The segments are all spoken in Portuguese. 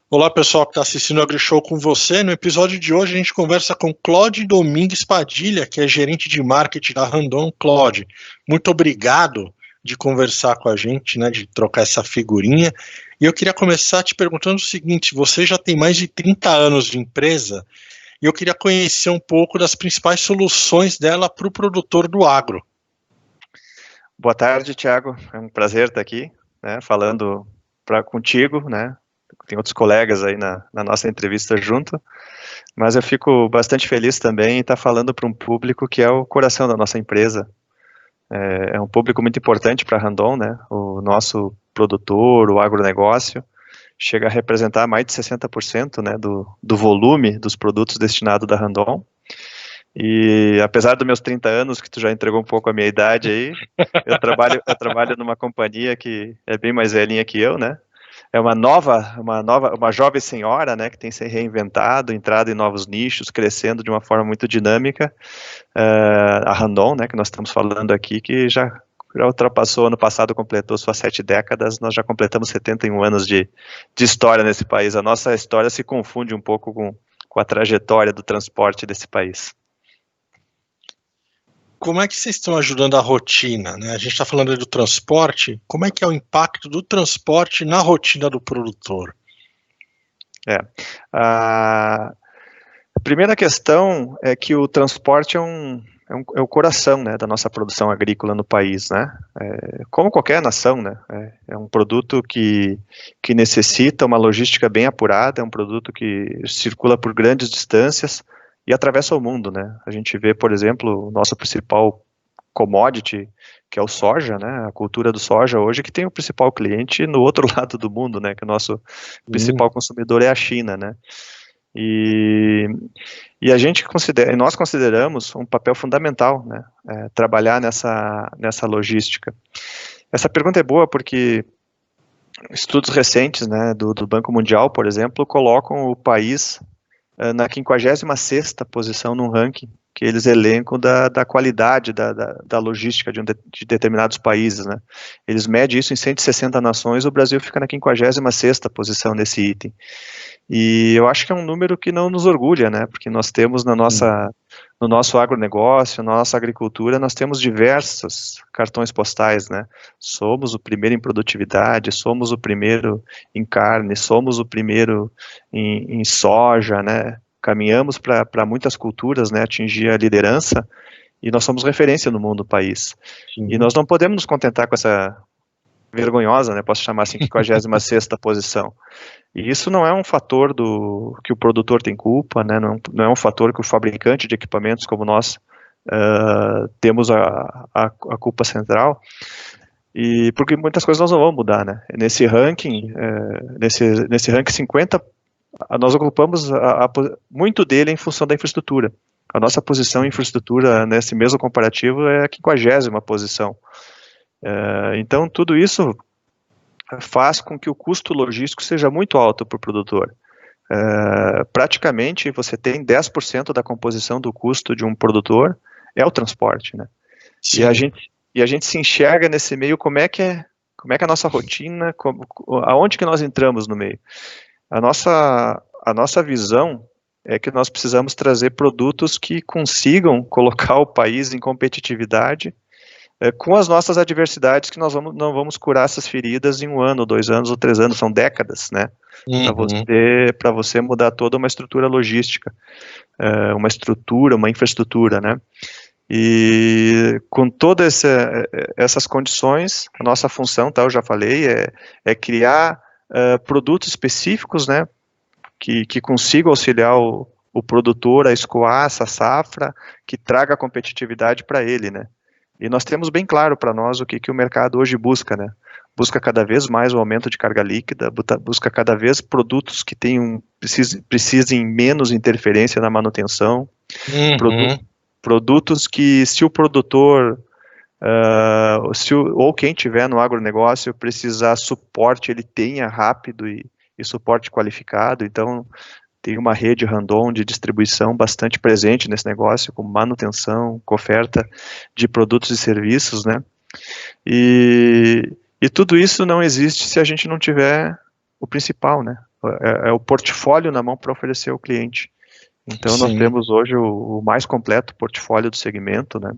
Olá, pessoal que está assistindo o AgriShow com você. No episódio de hoje a gente conversa com Claude Domingues Padilha, que é gerente de marketing da Randon. Claude, muito obrigado de conversar com a gente, né, de trocar essa figurinha. E eu queria começar te perguntando o seguinte: você já tem mais de 30 anos de empresa e eu queria conhecer um pouco das principais soluções dela para o produtor do agro. Boa tarde, Thiago. É um prazer estar aqui, né, falando contigo, né. Tem outros colegas aí na nossa entrevista junto, mas eu fico bastante feliz também em estar falando para um público que é o coração da nossa empresa. É um público muito importante para a Randon, né. O nosso produtor, o agronegócio, chega a representar mais de 60%, né, do volume dos produtos destinados da Randon. E apesar dos meus 30 anos, que tu já entregou um pouco a minha idade aí, eu trabalho numa companhia que é bem mais velhinha que eu, né? É uma jovem senhora, né, que tem se reinventado, entrado em novos nichos, crescendo de uma forma muito dinâmica. A Randon, né, que nós estamos falando aqui, que já ultrapassou, ano passado completou suas 7 décadas, nós já completamos 71 anos de história nesse país. A nossa história se confunde um pouco com a trajetória do transporte desse país. Como é que vocês estão ajudando a rotina, né? A gente está falando aí do transporte. Como é que é o impacto do transporte na rotina do produtor? A primeira questão é que o transporte é o coração, né, da nossa produção agrícola no país, né? Como qualquer nação, né? É um produto que necessita uma logística bem apurada, é um produto que circula por grandes distâncias e atravessa o mundo, né? A gente vê, por exemplo, o nosso principal commodity, que é o soja, né? A cultura do soja hoje, que tem o principal cliente no outro lado do mundo, né? Que o nosso principal consumidor é a China, né? E, e nós consideramos um papel fundamental, né? Trabalhar nessa logística. Essa pergunta é boa porque estudos recentes, né, do Banco Mundial, por exemplo, colocam o país na 56ª posição no ranking que eles elencam da qualidade da logística de determinados países, né? Eles medem isso em 160 nações, o Brasil fica na 56ª posição nesse item. E eu acho que é um número que não nos orgulha, né? Porque nós temos no nosso agronegócio, na nossa agricultura, nós temos diversos cartões postais, né? Somos o primeiro em produtividade, somos o primeiro em carne, somos o primeiro em soja, né? Caminhamos para muitas culturas, né? Atingir a liderança e nós somos referência no mundo do país. Sim. E nós não podemos nos contentar com essa vergonhosa, né? Posso chamar assim, 56ª posição. E isso não é um fator que o produtor tem culpa, né? Não é um fator que o fabricante de equipamentos como nós temos a culpa central, e porque muitas coisas nós não vamos mudar, né? Nesse ranking, nesse ranking 50, nós ocupamos muito dele em função da infraestrutura. A nossa posição em infraestrutura nesse mesmo comparativo é a 50ª posição. Então, tudo isso faz com que o custo logístico seja muito alto para o produtor. Praticamente, você tem 10% da composição do custo de um produtor é o transporte, né? E a gente se enxerga nesse meio, como é que é a nossa rotina, aonde que nós entramos no meio. A nossa visão é que nós precisamos trazer produtos que consigam colocar o país em competitividade com as nossas adversidades, que nós não vamos curar essas feridas em 1 ano, 2 anos ou 3 anos, são décadas, né? Para você mudar toda uma estrutura logística, uma infraestrutura, né? E com todas essas condições, a nossa função, tá, eu já falei, é criar produtos específicos, né, que consigam auxiliar o produtor a escoar essa safra, que traga competitividade para ele, né? E nós temos bem claro para nós o que o mercado hoje busca, né? Busca cada vez mais o aumento de carga líquida, busca cada vez produtos que precisem menos interferência na manutenção, produtos que, se o produtor ou quem tiver no agronegócio precisar suporte, ele tenha rápido e suporte qualificado. Então, tem uma rede Randon de distribuição bastante presente nesse negócio, com manutenção, com oferta de produtos e serviços, né? E tudo isso não existe se a gente não tiver o principal, né? é o portfólio na mão para oferecer ao cliente. Então, nós Sim. temos hoje o mais completo portfólio do segmento, né?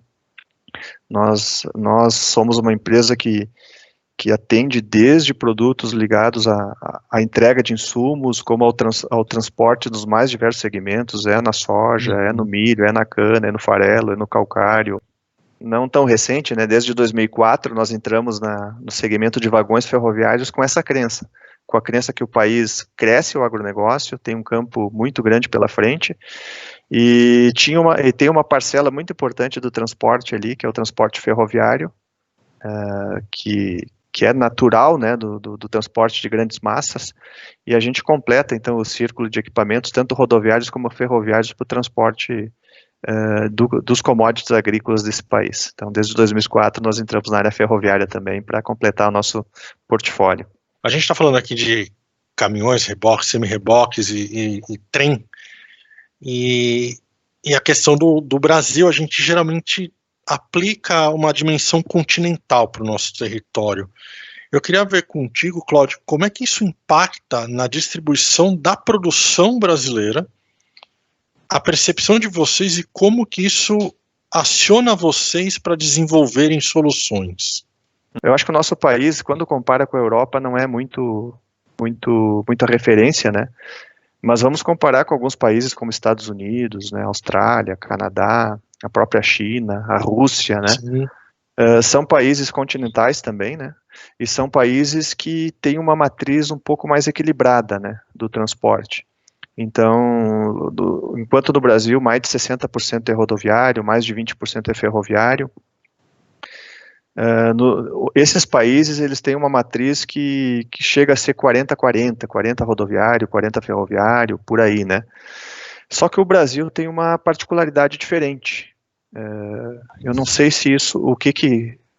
Nós somos uma empresa que atende desde produtos ligados à entrega de insumos, como ao transporte dos mais diversos segmentos, na soja, é no milho, é na cana, é no farelo, é no calcário. Não tão recente, né? Desde 2004, nós entramos no segmento de vagões ferroviários com essa crença, com a crença que o país cresce o agronegócio, tem um campo muito grande pela frente, e tem uma parcela muito importante do transporte ali, que é o transporte ferroviário, que é natural, né, do transporte de grandes massas, e a gente completa, então, o círculo de equipamentos, tanto rodoviários como ferroviários, para o transporte dos commodities agrícolas desse país. Então, desde 2004, nós entramos na área ferroviária também, para completar o nosso portfólio. A gente está falando aqui de caminhões, reboques, semi-reboques e trem, e a questão do Brasil, a gente geralmente aplica uma dimensão continental para o nosso território. Eu queria ver contigo, Cláudio, como é que isso impacta na distribuição da produção brasileira, a percepção de vocês e como que isso aciona vocês para desenvolverem soluções. Eu acho que o nosso país, quando compara com a Europa, não é muita referência, né? Mas vamos comparar com alguns países como Estados Unidos, né, Austrália, Canadá, a própria China, a Rússia, né? São países continentais também, né? E são países que têm uma matriz um pouco mais equilibrada, né, do transporte. Então, enquanto no Brasil mais de 60% é rodoviário, mais de 20% é ferroviário, esses países eles têm uma matriz que chega a ser 40-40, 40 rodoviário, 40 ferroviário, por aí, né? Só que o Brasil tem uma particularidade diferente. Eu não sei se isso,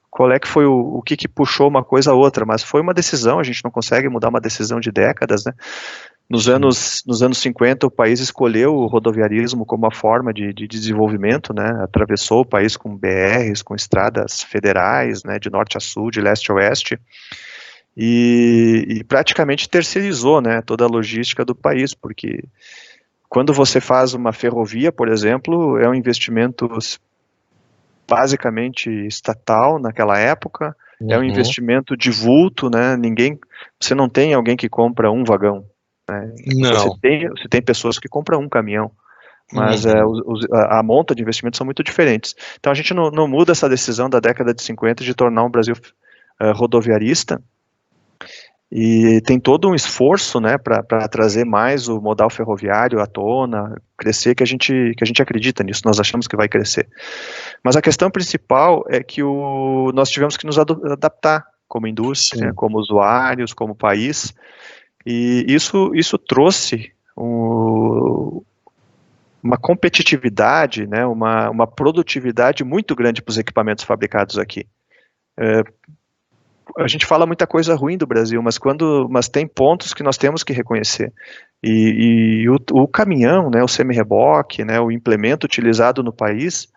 qual é que foi o que puxou uma coisa a outra, mas foi uma decisão, a gente não consegue mudar uma decisão de décadas, né? Nos anos 50, o país escolheu o rodoviarismo como uma forma de desenvolvimento, né? Atravessou o país com BRs, com estradas federais, né? De norte a sul, de leste a oeste, e praticamente terceirizou, né? Toda a logística do país, porque quando você faz uma ferrovia, por exemplo, é um investimento basicamente estatal naquela época, é um investimento de vulto, né? Você não tem alguém que compra um vagão. Não. Você tem pessoas que compram um caminhão, mas a monta de investimentos são muito diferentes. Então a gente não muda essa decisão da década de 50 de tornar o Brasil rodoviarista, e tem todo um esforço, né, para trazer mais o modal ferroviário à tona, crescer, que a gente acredita nisso, nós achamos que vai crescer. Mas a questão principal é que nós tivemos que nos adaptar como indústria, como usuários, como país. E isso trouxe uma competitividade, né, uma produtividade muito grande para os equipamentos fabricados aqui. A gente fala muita coisa ruim do Brasil, mas tem pontos que nós temos que reconhecer. E o caminhão, né, o semi-reboque, né, o implemento utilizado no país,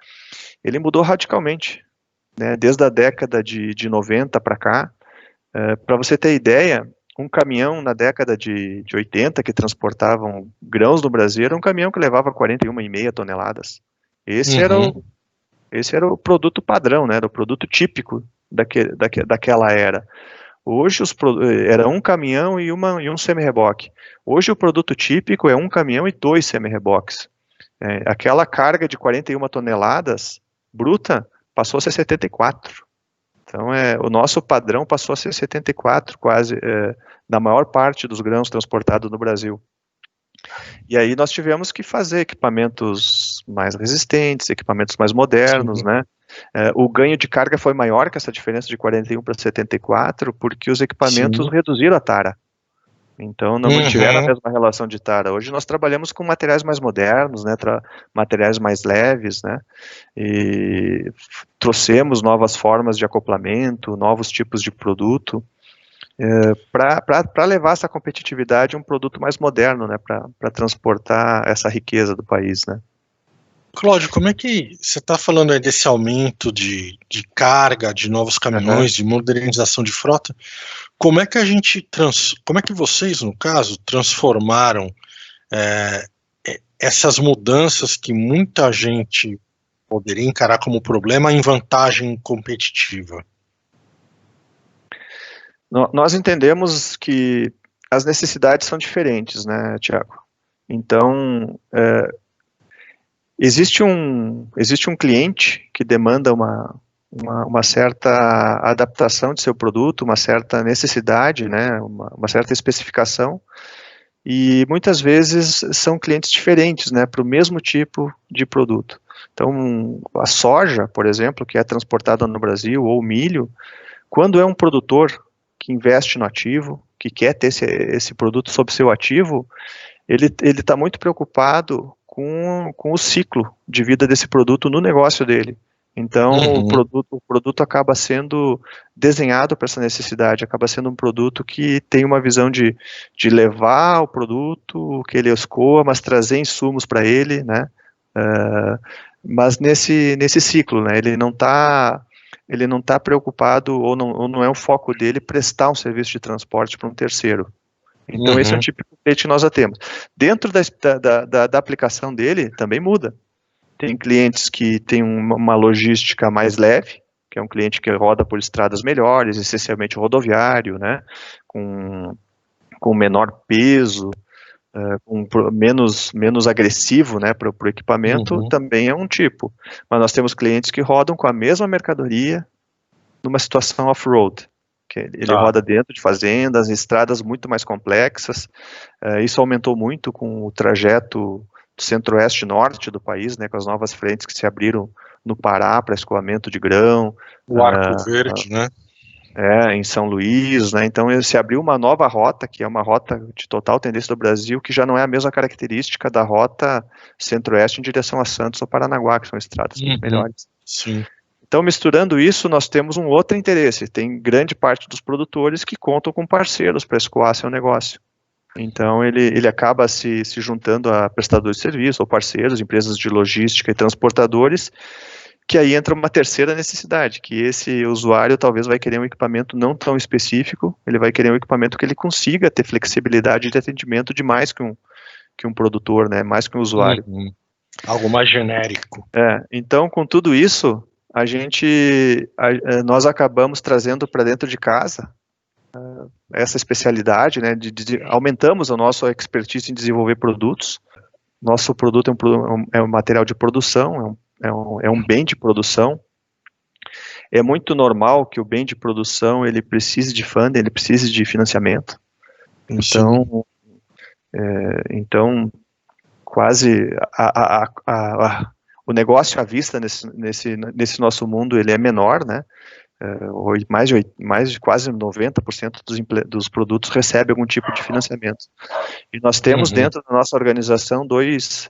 ele mudou radicalmente, né, desde a década de 90 para cá. Para você ter ideia, um caminhão na década de 80 que transportavam grãos no Brasil era um caminhão que levava 41,5 toneladas. Esse era o produto padrão, né? Era o produto típico daquela era. Hoje era um caminhão e um semi-reboque. Hoje o produto típico é um caminhão e 2 semi-reboques. Aquela carga de 41 toneladas bruta passou a ser 74. Então, o nosso padrão passou a ser 74, quase, na maior parte dos grãos transportados no Brasil. E aí nós tivemos que fazer equipamentos mais resistentes, equipamentos mais modernos, né? O ganho de carga foi maior que essa diferença de 41 para 74, porque os equipamentos reduziram a tara. Então, não mantiveram a mesma relação de tara. Hoje nós trabalhamos com materiais mais modernos, né, materiais mais leves, né, e trouxemos novas formas de acoplamento, novos tipos de produto, para levar essa competitividade a um produto mais moderno, né, para transportar essa riqueza do país, né. Cláudio, como é que você está falando aí desse aumento de carga, de novos caminhões, de modernização de frota? Como é que como é que vocês, no caso, transformaram é, essas mudanças que muita gente poderia encarar como problema em vantagem competitiva? Nós entendemos que as necessidades são diferentes, né, Tiago? Então, existe um cliente que demanda uma certa adaptação de seu produto, uma certa necessidade, né, uma certa especificação, e muitas vezes são clientes diferentes, né, para o mesmo tipo de produto. Então, a soja, por exemplo, que é transportada no Brasil, ou o milho, quando é um produtor que investe no ativo, que quer ter esse produto sob seu ativo, ele está muito preocupado com o ciclo de vida desse produto no negócio dele. Então, o produto acaba sendo desenhado para essa necessidade, acaba sendo um produto que tem uma visão de levar o produto que ele escoa, mas trazer insumos para ele, né? Mas nesse ciclo, né? Ele não está preocupado, ou não é o foco dele prestar um serviço de transporte para um terceiro. Então, esse é o tipo de cliente que nós temos. Dentro da aplicação dele, também muda. Tem clientes que têm uma logística mais leve, que é um cliente que roda por estradas melhores, essencialmente rodoviário, né, com menor peso, menos agressivo, né, para o equipamento, também é um tipo. Mas nós temos clientes que rodam com a mesma mercadoria numa situação off-road, que ele roda dentro de fazendas, em estradas muito mais complexas. Isso aumentou muito com o trajeto do centro-oeste e norte do país, né, com as novas frentes que se abriram no Pará para escoamento de grão. O Arco Verde, né? Em São Luís, né, então se abriu uma nova rota, que é uma rota de total tendência do Brasil, que já não é a mesma característica da rota centro-oeste em direção a Santos ou Paranaguá, que são estradas muito melhores. Sim. Então, misturando isso, nós temos um outro interesse. Tem grande parte dos produtores que contam com parceiros para escoar seu negócio. Então, ele acaba se juntando a prestadores de serviço ou parceiros, empresas de logística e transportadores, que aí entra uma terceira necessidade, que esse usuário talvez vai querer um equipamento não tão específico, ele vai querer um equipamento que ele consiga ter flexibilidade de atendimento de mais que um produtor, né, mais que um usuário. Algo mais genérico. Então, com tudo isso, nós acabamos trazendo para dentro de casa essa especialidade, né, aumentamos a nossa expertise em desenvolver produtos. Nosso produto é um material de produção, é um bem de produção. É muito normal que o bem de produção ele precise de funding, ele precise de financiamento. Então quase o negócio à vista nesse nosso mundo ele é menor, né? Mais de quase 90% dos produtos recebe algum tipo de financiamento. E nós temos dentro da nossa organização duas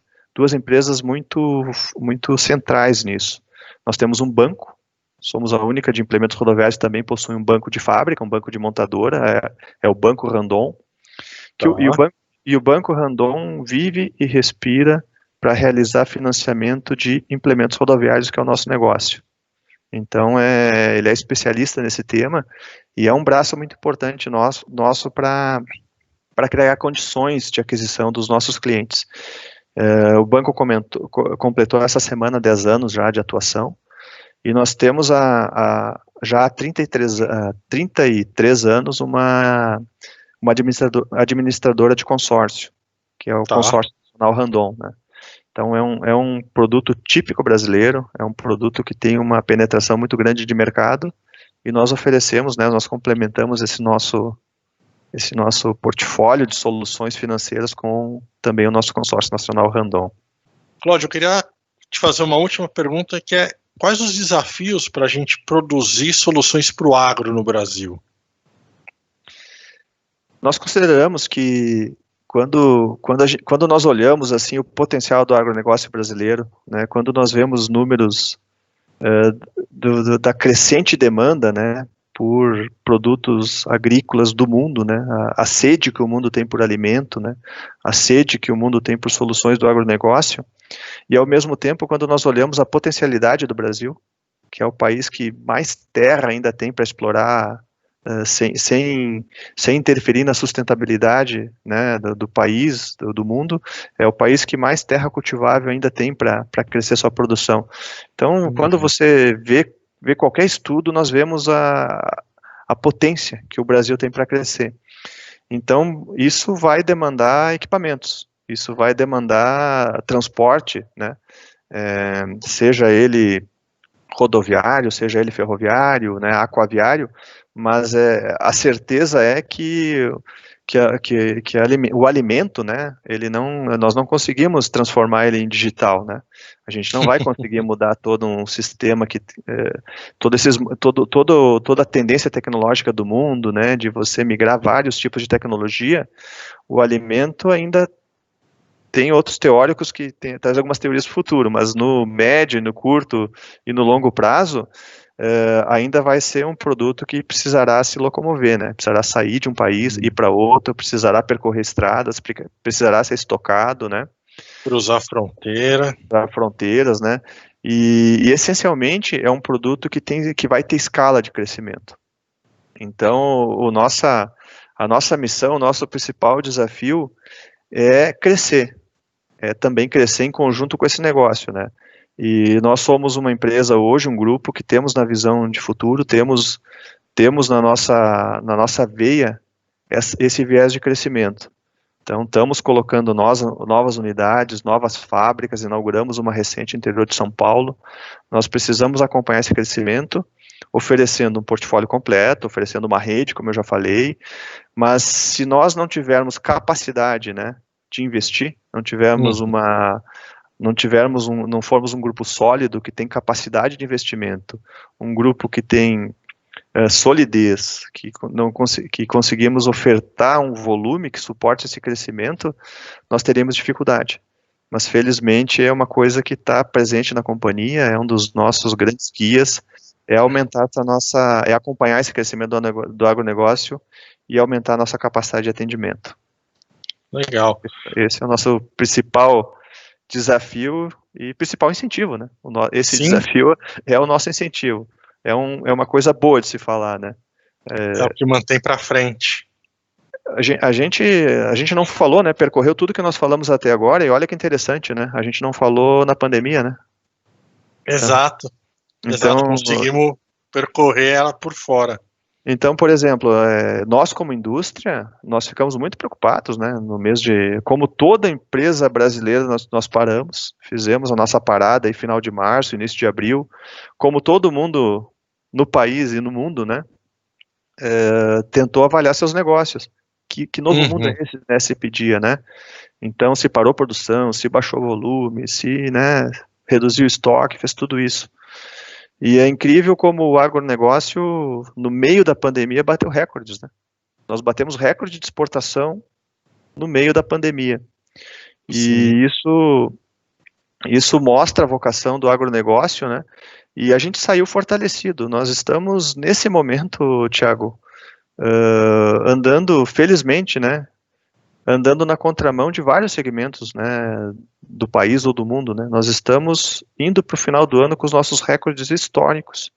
empresas muito centrais nisso. Nós temos um banco, somos a única de implementos rodoviários que também possui um banco de fábrica, um banco de montadora, é o Banco Randon. E o Banco Randon vive e respira para realizar financiamento de implementos rodoviários, que é o nosso negócio. Então, ele é especialista nesse tema e é um braço muito importante nosso para criar condições de aquisição dos nossos clientes. O banco completou essa semana 10 anos já de atuação e nós temos já há 33 anos uma administradora de consórcio, que é o Consórcio Nacional Randon, né? Então é um produto típico brasileiro, é um produto que tem uma penetração muito grande de mercado e nós oferecemos, né, nós complementamos esse nosso portfólio de soluções financeiras com também o nosso Consórcio Nacional Randon. Cláudio, eu queria te fazer uma última pergunta, que é: quais os desafios para a gente produzir soluções para o agro no Brasil? Nós consideramos que quando nós olhamos assim o potencial do agronegócio brasileiro, né, quando nós vemos números da crescente demanda, né, por produtos agrícolas do mundo, né, a sede que o mundo tem por alimento, né, a sede que o mundo tem por soluções do agronegócio, E ao mesmo tempo, quando nós olhamos a potencialidade do Brasil, que é o país que mais terra ainda tem para explorar, sem interferir na sustentabilidade, né, do país, do mundo, é o país que mais terra cultivável ainda tem para crescer sua produção. Então, quando você vê qualquer estudo, nós vemos a potência que o Brasil tem para crescer. Então, isso vai demandar equipamentos, isso vai demandar transporte, né, seja ele rodoviário, seja ele ferroviário, né, aquaviário, mas a certeza é que o alimento, né, nós não conseguimos transformar ele em digital, né? A gente não vai conseguir mudar todo um sistema toda a tendência tecnológica do mundo, né, de você migrar vários tipos de tecnologia. O alimento ainda tem outros teóricos que trazem algumas teorias para o futuro, mas no médio, no curto e no longo prazo, ainda vai ser um produto que precisará se locomover, né? Precisará sair de um país, ir para outro, precisará percorrer estradas, precisará ser estocado, né? Cruzar fronteiras, né? E essencialmente é um produto que vai ter escala de crescimento. Então, a nossa missão, o nosso principal desafio é crescer. Também crescer em conjunto com esse negócio, né? E nós somos uma empresa hoje, um grupo que temos na visão de futuro, temos na nossa veia esse viés de crescimento. Então, estamos colocando novas unidades, novas fábricas, inauguramos uma recente no interior de São Paulo. Nós precisamos acompanhar esse crescimento, oferecendo um portfólio completo, oferecendo uma rede, como eu já falei, mas se nós não tivermos capacidade, né, de investir, não formos um grupo sólido que tem capacidade de investimento, um grupo que tem solidez, que conseguimos ofertar um volume que suporte esse crescimento, nós teremos dificuldade. Mas felizmente é uma coisa que está presente na companhia, é um dos nossos grandes guias, é acompanhar esse crescimento do agronegócio e aumentar a nossa capacidade de atendimento. Legal. Esse é o nosso principal desafio e principal incentivo, né? Esse Sim. desafio é o nosso incentivo. É uma coisa boa de se falar, né? É o que mantém para frente. A gente não falou, né? Percorreu tudo que nós falamos até agora e olha que interessante, né? A gente não falou na pandemia, né? Exato. Conseguimos percorrer ela por fora. Então, por exemplo, nós como indústria, nós ficamos muito preocupados, né, no mês como toda empresa brasileira, nós paramos, fizemos a nossa parada em final de março, início de abril, como todo mundo no país e no mundo, né, tentou avaliar seus negócios, que novo mundo é esse, né, se pedia, né, então se parou a produção, se baixou o volume, se, né, reduziu o estoque, fez tudo isso. E é incrível como o agronegócio, no meio da pandemia, bateu recordes, né? Nós batemos recorde de exportação no meio da pandemia. E isso mostra a vocação do agronegócio, né? E a gente saiu fortalecido. Nós estamos, nesse momento, Thiago, andando, felizmente, né? Andando na contramão de vários segmentos, né, do país ou do mundo, né? Nós estamos indo para o final do ano com os nossos recordes históricos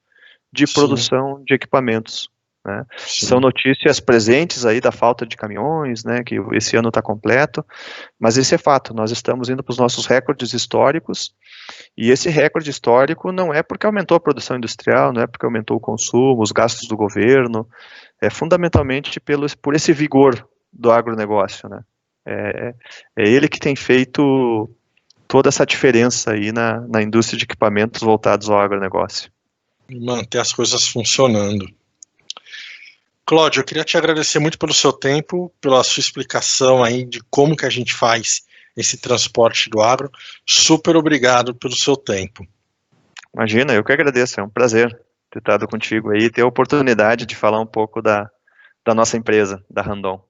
de produção de equipamentos, né? São notícias presentes aí da falta de caminhões, né, que esse ano está completo, mas esse é fato, nós estamos indo para os nossos recordes históricos, e esse recorde histórico não é porque aumentou a produção industrial, não é porque aumentou o consumo, os gastos do governo, é fundamentalmente por esse vigor do agronegócio, né? É ele que tem feito toda essa diferença aí na indústria de equipamentos voltados ao agronegócio. E manter as coisas funcionando. Cláudio, eu queria te agradecer muito pelo seu tempo, pela sua explicação aí de como que a gente faz esse transporte do agro. Super obrigado pelo seu tempo. Imagina, eu que agradeço, é um prazer ter estado contigo aí e ter a oportunidade de falar um pouco da nossa empresa, da Randon.